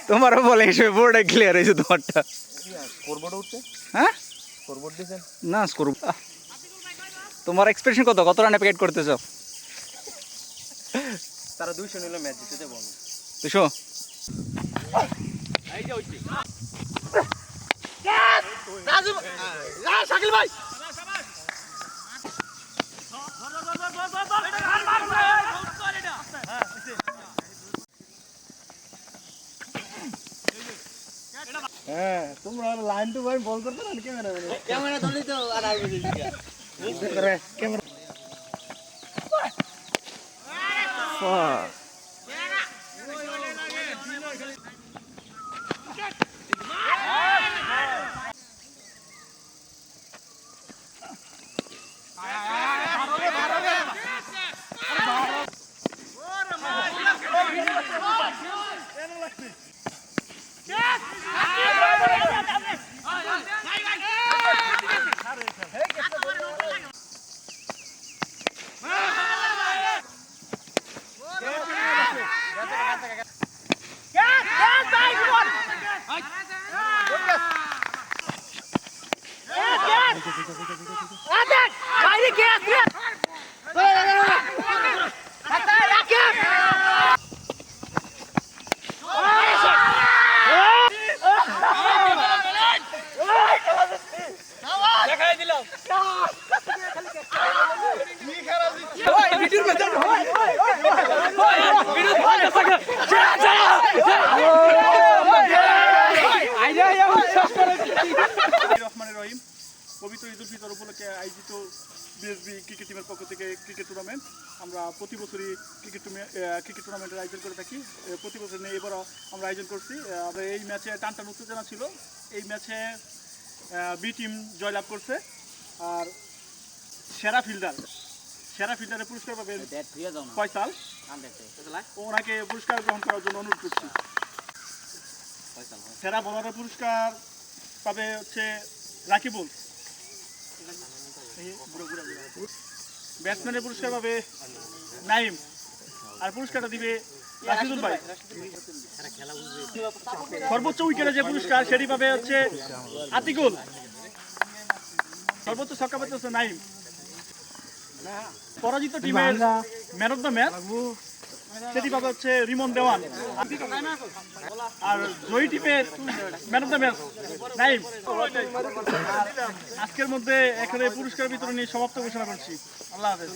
তোমারও বলে হিসেবে পুরোটাই ক্লিয়ার হয়েছে তোমারটা। স্কোরবোর্ড উঠছে? হ্যাঁ স্কোরবোর্ড দিয়েছেন না স্কোর। তোমার এক্সপ্রেশন কত রানে প্যাকেট করতে চাও? তারা 200 নিল ম্যাচ জিতে দেবো 200। শাকিল ভাই হ্যাঁ তোমরা লাইন টু লাইন বল করতে না ক্যামেরা ধরলি তো আর আগে ক্যামেরা পবিত্র ঈদ উল ফিতর উপলক্ষে আয়োজিত বিএসবি ক্রিকেট টিমের পক্ষ থেকে ক্রিকেট টুর্নামেন্ট আমরা প্রতি বছরই ক্রিকেট টুর্নামেন্টের আয়োজন করে থাকি। প্রতি বছর নিয়ে এবারও আমরা আয়োজন করছি। এই ম্যাচে টানটান উত্তেজনা ছিল। এই ম্যাচে বি টিম জয়লাভ করছে। আর সেরা ফিল্ডারের পুরস্কার পাবেন ফয়সাল। ওনাকে পুরস্কার গ্রহণ করার জন্য অনুরোধ করছি। সেরা বোলারের পুরস্কার পাবে হচ্ছে রাকিবুল। ব্যাটসম্যানের পুরস্কার পাবে নাইম। আর পুরস্কারটা দিবে রাশিদুল ভাই। সর্বোচ্চ উইকেটে যে পুরস্কার সেটি পাবে হচ্ছে আতিকুল। সর্বোচ্চ ছক্কা পাচ্ছে হচ্ছে নাইম। পরাজিত টিমের ম্যান অফ দ্য ম্যাচ সেটি পাবে হচ্ছে রিমন দেওয়ান। আর জয়ী টিমের man of the match Naim. আজকের মধ্যে এখানে পুরস্কার বিতরণী সমাপ্ত ঘোষণা করছি। আল্লাহ হাফেজ।